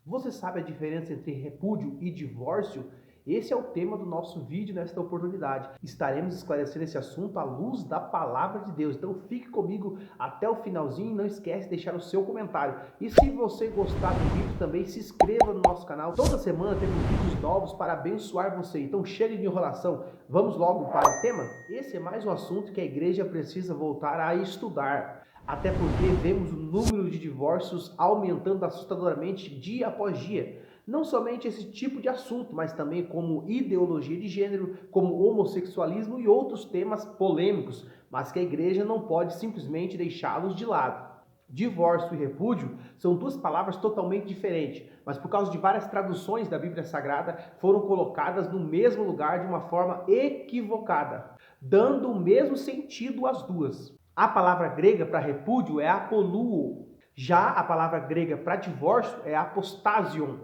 Você sabe a diferença entre repúdio e divórcio? Esse é o tema do nosso vídeo nesta oportunidade. Estaremos esclarecendo esse assunto à luz da palavra de Deus. Então fique comigo até o finalzinho e não esquece de deixar o seu comentário. E se você gostar do vídeo também, se inscreva no nosso canal. Toda semana temos vídeos novos para abençoar você. Então chega de enrolação, vamos logo para o tema? Esse é mais um assunto que a igreja precisa voltar a estudar. Até porque vemos o número de divórcios aumentando assustadoramente dia após dia. Não somente esse tipo de assunto, mas também como ideologia de gênero, como homossexualismo e outros temas polêmicos, mas que a igreja não pode simplesmente deixá-los de lado. Divórcio e repúdio são duas palavras totalmente diferentes, mas por causa de várias traduções da Bíblia Sagrada foram colocadas no mesmo lugar de uma forma equivocada, dando o mesmo sentido às duas. A palavra grega para repúdio é apoluo. Já a palavra grega para divórcio é apostasion.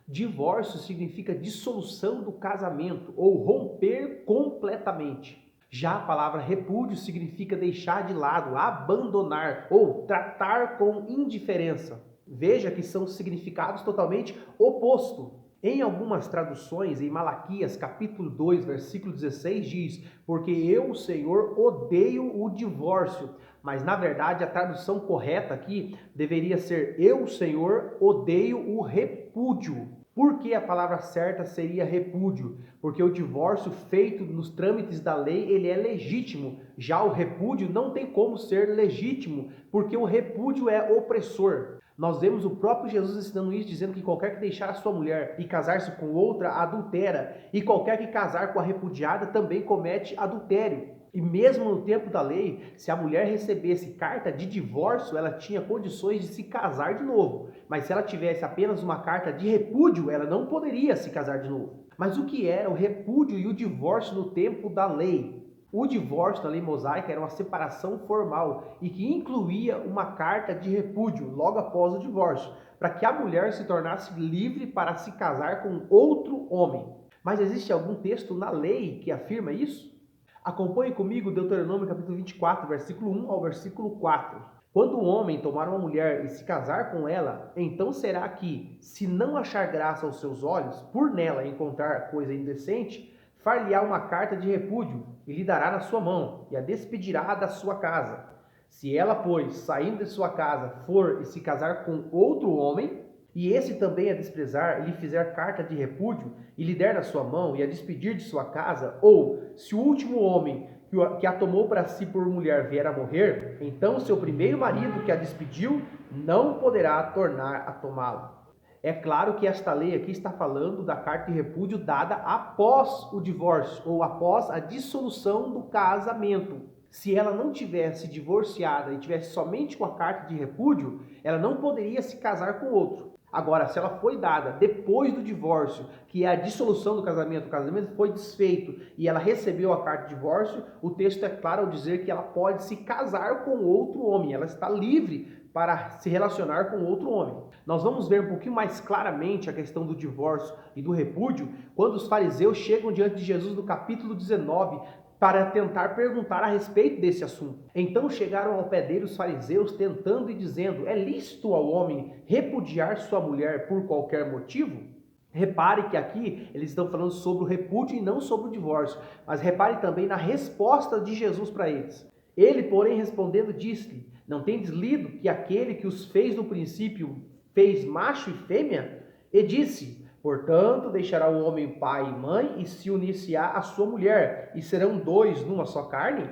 Divórcio significa dissolução do casamento ou romper completamente. Já a palavra repúdio significa deixar de lado, abandonar ou tratar com indiferença. Veja que são significados totalmente opostos. Em algumas traduções, em Malaquias capítulo 2, versículo 16, diz: porque eu, o Senhor, odeio o divórcio. Mas na verdade a tradução correta aqui deveria ser: eu, o Senhor, odeio o repúdio. Por que a palavra certa seria repúdio? Porque o divórcio feito nos trâmites da lei, ele é legítimo. Já o repúdio não tem como ser legítimo, porque o repúdio é opressor. Nós vemos o próprio Jesus ensinando isso, dizendo que qualquer que deixar a sua mulher e casar-se com outra, adultera. E qualquer que casar com a repudiada também comete adultério. E mesmo no tempo da lei, se a mulher recebesse carta de divórcio, ela tinha condições de se casar de novo. Mas se ela tivesse apenas uma carta de repúdio, ela não poderia se casar de novo. Mas o que era o repúdio e o divórcio no tempo da lei? O divórcio na lei mosaica era uma separação formal e que incluía uma carta de repúdio logo após o divórcio, para que a mulher se tornasse livre para se casar com outro homem. Mas existe algum texto na lei que afirma isso? Acompanhe comigo Deuteronômio capítulo 24, versículo 1 ao versículo 4. Quando um homem tomar uma mulher e se casar com ela, então será que, se não achar graça aos seus olhos, por nela encontrar coisa indecente, far-lhe-á uma carta de repúdio e lhe dará na sua mão, e a despedirá da sua casa. Se ela, pois, saindo de sua casa, for e se casar com outro homem, e esse também a desprezar, e lhe fizer carta de repúdio, e lhe der na sua mão, e a despedir de sua casa, ou se o último homem que a tomou para si por mulher vier a morrer, então seu primeiro marido que a despediu não poderá tornar a tomá-la. É claro que esta lei aqui está falando da carta de repúdio dada após o divórcio, ou após a dissolução do casamento. Se ela não tivesse divorciada e tivesse somente com a carta de repúdio, ela não poderia se casar com outro. Agora, se ela foi dada depois do divórcio, que é a dissolução do casamento, o casamento foi desfeito e ela recebeu a carta de divórcio, o texto é claro ao dizer que ela pode se casar com outro homem, ela está livre para se relacionar com outro homem. Nós vamos ver um pouquinho mais claramente a questão do divórcio e do repúdio quando os fariseus chegam diante de Jesus no capítulo 19, para tentar perguntar a respeito desse assunto. Então chegaram ao pé dele os fariseus, tentando e dizendo: é lícito ao homem repudiar sua mulher por qualquer motivo? Repare que aqui eles estão falando sobre o repúdio e não sobre o divórcio, mas repare também na resposta de Jesus para eles. Ele, porém, respondendo, disse-lhe: não tendes lido que aquele que os fez no princípio fez macho e fêmea? E disse: portanto, deixará o homem pai e mãe e se unir-se-á à sua mulher, e serão dois numa só carne?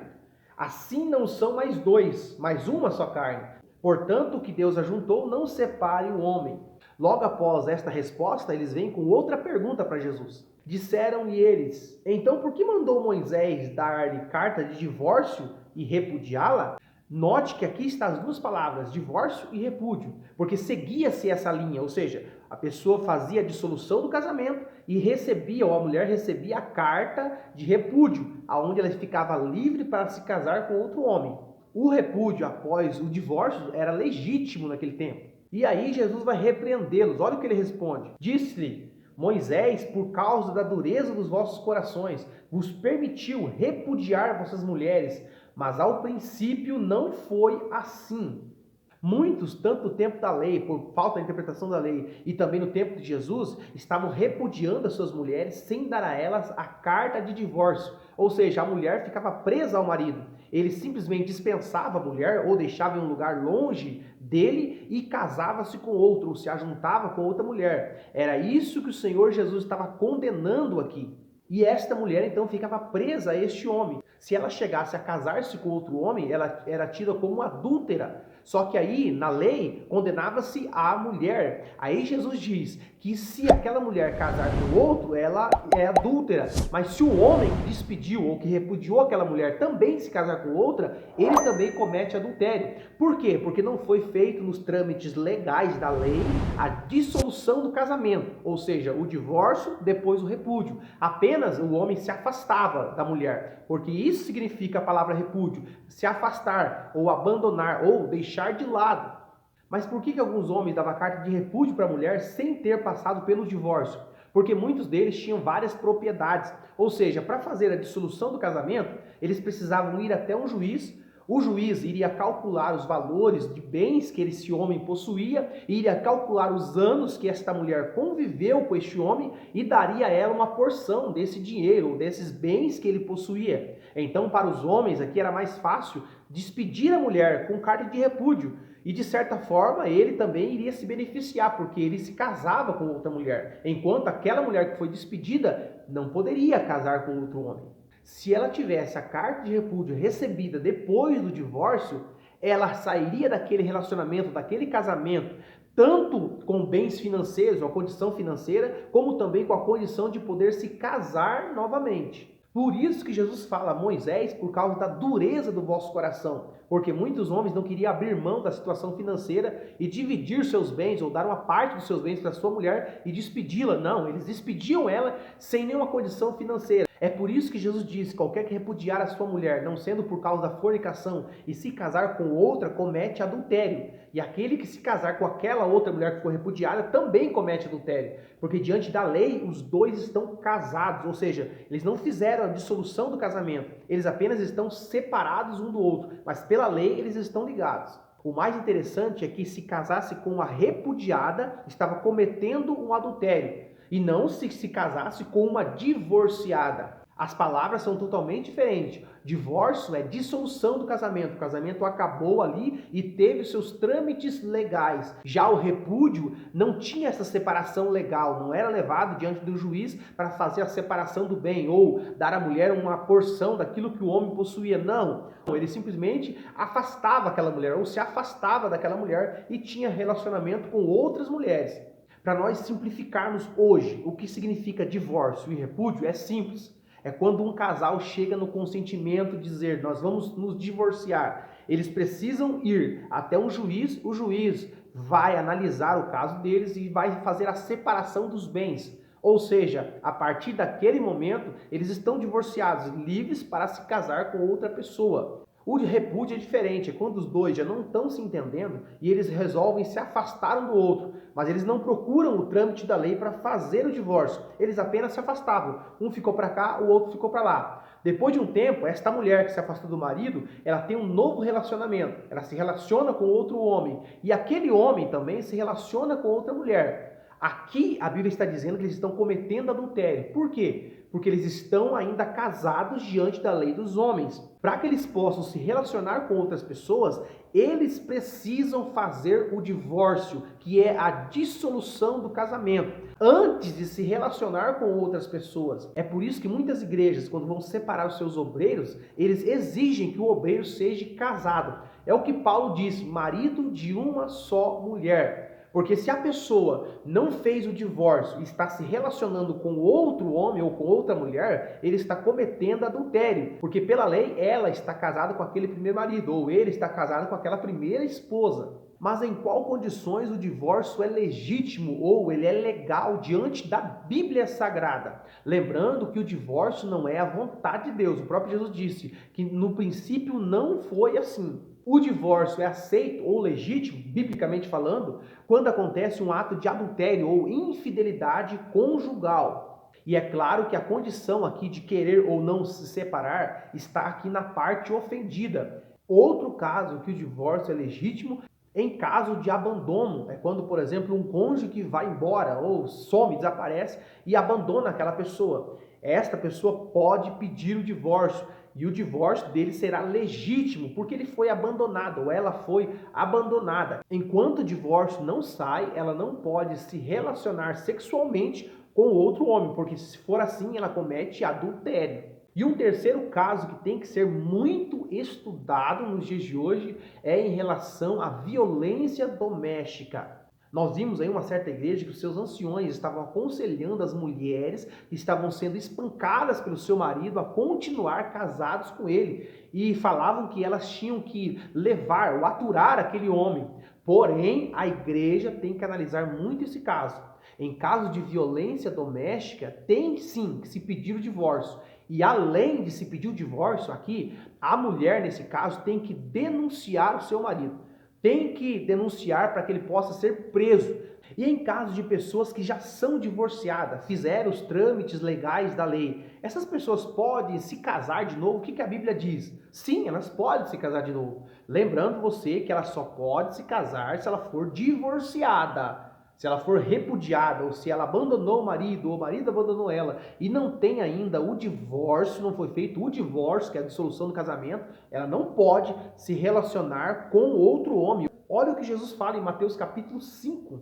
Assim não são mais dois, mas uma só carne. Portanto, o que Deus ajuntou, não separe o homem. Logo após esta resposta, eles vêm com outra pergunta para Jesus. Disseram-lhe eles: então por que mandou Moisés dar-lhe carta de divórcio e repudiá-la? Note que aqui estão as duas palavras, divórcio e repúdio, porque seguia-se essa linha, ou seja, a pessoa fazia a dissolução do casamento e recebia, ou a mulher recebia a carta de repúdio, aonde ela ficava livre para se casar com outro homem. O repúdio após o divórcio era legítimo naquele tempo. E aí Jesus vai repreendê-los. Olha o que ele responde. Disse-lhe: Moisés, por causa da dureza dos vossos corações, vos permitiu repudiar vossas mulheres, mas ao princípio não foi assim. Muitos, tanto no tempo da lei, por falta de interpretação da lei, e também no tempo de Jesus, estavam repudiando as suas mulheres sem dar a elas a carta de divórcio. Ou seja, a mulher ficava presa ao marido. Ele simplesmente dispensava a mulher ou deixava em um lugar longe dele e casava-se com outro, ou se ajuntava com outra mulher. Era isso que o Senhor Jesus estava condenando aqui. E esta mulher então ficava presa a este homem. Se ela chegasse a casar-se com outro homem, ela era tida como adúltera. Só que aí, na lei, condenava-se a mulher. Aí Jesus diz que se aquela mulher casar com outro, ela é adúltera. Mas se o homem que despediu ou que repudiou aquela mulher também se casar com outra, ele também comete adultério. Por quê? Porque não foi feito nos trâmites legais da lei a dissolução do casamento, ou seja, o divórcio, depois o repúdio. Apenas o homem se afastava da mulher, porque isso significa a palavra repúdio, se afastar ou abandonar ou deixar de lado. Mas por que alguns homens davam carta de repúdio para a mulher sem ter passado pelo divórcio? Porque muitos deles tinham várias propriedades, ou seja, para fazer a dissolução do casamento, eles precisavam ir até um juiz. O juiz iria calcular os valores de bens que esse homem possuía, iria calcular os anos que esta mulher conviveu com este homem e daria a ela uma porção desse dinheiro, desses bens que ele possuía. Então, para os homens aqui era mais fácil despedir a mulher com carta de repúdio. E de certa forma ele também iria se beneficiar, porque ele se casava com outra mulher, enquanto aquela mulher que foi despedida não poderia casar com outro homem. Se ela tivesse a carta de repúdio recebida depois do divórcio, ela sairia daquele relacionamento, daquele casamento, tanto com bens financeiros, uma condição financeira, como também com a condição de poder se casar novamente. Por isso que Jesus fala a Moisés, por causa da dureza do vosso coração, porque muitos homens não queriam abrir mão da situação financeira e dividir seus bens ou dar uma parte dos seus bens para sua mulher e despedi-la. Não, eles despediam ela sem nenhuma condição financeira. É por isso que Jesus diz: qualquer que repudiar a sua mulher, não sendo por causa da fornicação, e se casar com outra, comete adultério. E aquele que se casar com aquela outra mulher que foi repudiada também comete adultério. Porque diante da lei, os dois estão casados, ou seja, eles não fizeram a dissolução do casamento, eles apenas estão separados um do outro, mas pela lei eles estão ligados. O mais interessante é que se casasse com a repudiada, estava cometendo um adultério. E não se casasse com uma divorciada. As palavras são totalmente diferentes. Divórcio é dissolução do casamento. O casamento acabou ali e teve seus trâmites legais. Já o repúdio não tinha essa separação legal. Não era levado diante do juiz para fazer a separação do bem ou dar à mulher uma porção daquilo que o homem possuía. Não. Ele simplesmente afastava aquela mulher ou se afastava daquela mulher e tinha relacionamento com outras mulheres. Para nós simplificarmos hoje o que significa divórcio e repúdio, é simples. É quando um casal chega no consentimento de dizer: nós vamos nos divorciar. Eles precisam ir até um juiz, o juiz vai analisar o caso deles e vai fazer a separação dos bens. Ou seja, a partir daquele momento, eles estão divorciados, livres para se casar com outra pessoa. O repúdio é diferente, é quando os dois já não estão se entendendo e eles resolvem se afastar um do outro, mas eles não procuram o trâmite da lei para fazer o divórcio, eles apenas se afastavam. Um ficou para cá, o outro ficou para lá. Depois de um tempo, esta mulher que se afastou do marido, ela tem um novo relacionamento, ela se relaciona com outro homem e aquele homem também se relaciona com outra mulher. Aqui a Bíblia está dizendo que eles estão cometendo adultério. Por quê? Porque eles estão ainda casados diante da lei dos homens. Para que eles possam se relacionar com outras pessoas, eles precisam fazer o divórcio, que é a dissolução do casamento, antes de se relacionar com outras pessoas. É por isso que muitas igrejas, quando vão separar os seus obreiros, eles exigem que o obreiro seja casado. É o que Paulo diz: marido de uma só mulher. Porque se a pessoa não fez o divórcio e está se relacionando com outro homem ou com outra mulher, ele está cometendo adultério. Porque pela lei ela está casada com aquele primeiro marido ou ele está casado com aquela primeira esposa. Mas em qual condições o divórcio é legítimo ou ele é legal diante da Bíblia Sagrada? Lembrando que o divórcio não é a vontade de Deus. O próprio Jesus disse que no princípio não foi assim. O divórcio é aceito ou legítimo, biblicamente falando, quando acontece um ato de adultério ou infidelidade conjugal. E é claro que a condição aqui de querer ou não se separar está aqui na parte ofendida. Outro caso que o divórcio é legítimo Em caso de abandono, é quando, por exemplo, um cônjuge que vai embora ou some, desaparece e abandona aquela pessoa. Esta pessoa pode pedir o divórcio e o divórcio dele será legítimo porque ele foi abandonado ou ela foi abandonada. Enquanto o divórcio não sai, ela não pode se relacionar sexualmente com outro homem, porque se for assim, ela comete adultério. E um terceiro caso que tem que ser muito estudado nos dias de hoje é em relação à violência doméstica. Nós vimos aí uma certa igreja que os seus anciões estavam aconselhando as mulheres que estavam sendo espancadas pelo seu marido a continuar casados com ele e falavam que elas tinham que levar ou aturar aquele homem. Porém, a igreja tem que analisar muito esse caso. Em caso de violência doméstica, tem sim que se pedir o divórcio. E além de se pedir o divórcio aqui, a mulher, nesse caso, tem que denunciar o seu marido. Tem que denunciar para que ele possa ser preso. E em caso de pessoas que já são divorciadas, fizeram os trâmites legais da lei, essas pessoas podem se casar de novo? O que a Bíblia diz? Sim, elas podem se casar de novo. Lembrando você que ela só pode se casar se ela for divorciada. Se ela for repudiada, ou se ela abandonou o marido, ou o marido abandonou ela, e não tem ainda o divórcio, não foi feito o divórcio, que é a dissolução do casamento, ela não pode se relacionar com outro homem. Olha o que Jesus fala em Mateus capítulo 5.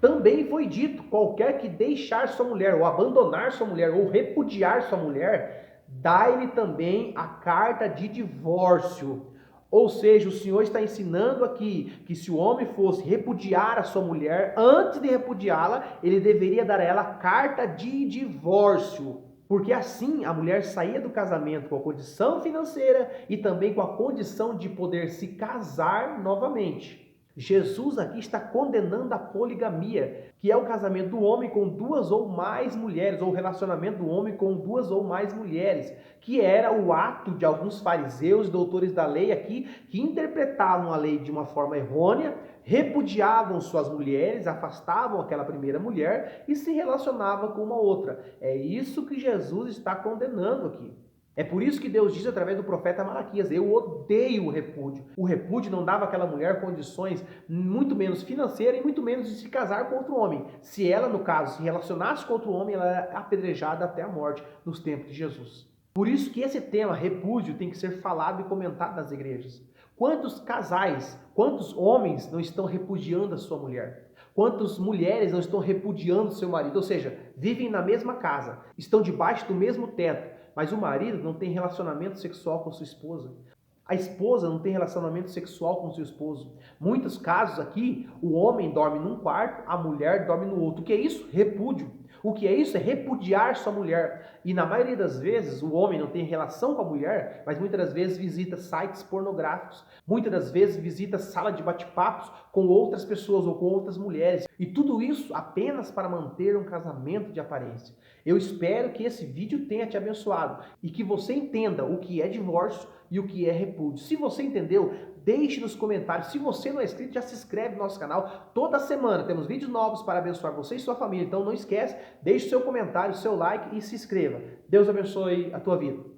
Também foi dito, qualquer que deixar sua mulher, ou abandonar sua mulher, ou repudiar sua mulher, dá-lhe também a carta de divórcio. Ou seja, o Senhor está ensinando aqui que se o homem fosse repudiar a sua mulher, antes de repudiá-la, ele deveria dar a ela carta de divórcio. Porque assim a mulher saía do casamento com a condição financeira e também com a condição de poder se casar novamente. Jesus aqui está condenando a poligamia, que é o casamento do homem com duas ou mais mulheres, ou o relacionamento do homem com duas ou mais mulheres, que era o ato de alguns fariseus, doutores da lei aqui, que interpretavam a lei de uma forma errônea, repudiavam suas mulheres, afastavam aquela primeira mulher e se relacionavam com uma outra. É isso que Jesus está condenando aqui. É por isso que Deus diz através do profeta Malaquias: eu odeio o repúdio. O repúdio não dava àquela mulher condições, muito menos financeiras e muito menos de se casar com outro homem. Se ela, no caso, se relacionasse com outro homem, ela era apedrejada até a morte nos tempos de Jesus. Por isso que esse tema, repúdio, tem que ser falado e comentado nas igrejas. Quantos casais, quantos homens não estão repudiando a sua mulher? Quantas mulheres não estão repudiando seu marido? Ou seja, vivem na mesma casa, estão debaixo do mesmo teto, mas o marido não tem relacionamento sexual com sua esposa. A esposa não tem relacionamento sexual com seu esposo. Muitos casos aqui, o homem dorme num quarto, a mulher dorme no outro. O que é isso? Repúdio. O que é isso? É repudiar sua mulher. E na maioria das vezes, o homem não tem relação com a mulher, mas muitas das vezes visita sites pornográficos. Muitas das vezes visita sala de bate-papos com outras pessoas ou com outras mulheres. E tudo isso apenas para manter um casamento de aparência. Eu espero que esse vídeo tenha te abençoado e que você entenda o que é divórcio e o que é repúdio. Se você entendeu, deixe nos comentários. Se você não é inscrito, já se inscreve no nosso canal. Toda semana temos vídeos novos para abençoar você e sua família. Então não esquece, deixe seu comentário, seu like e se inscreva. Deus abençoe a tua vida.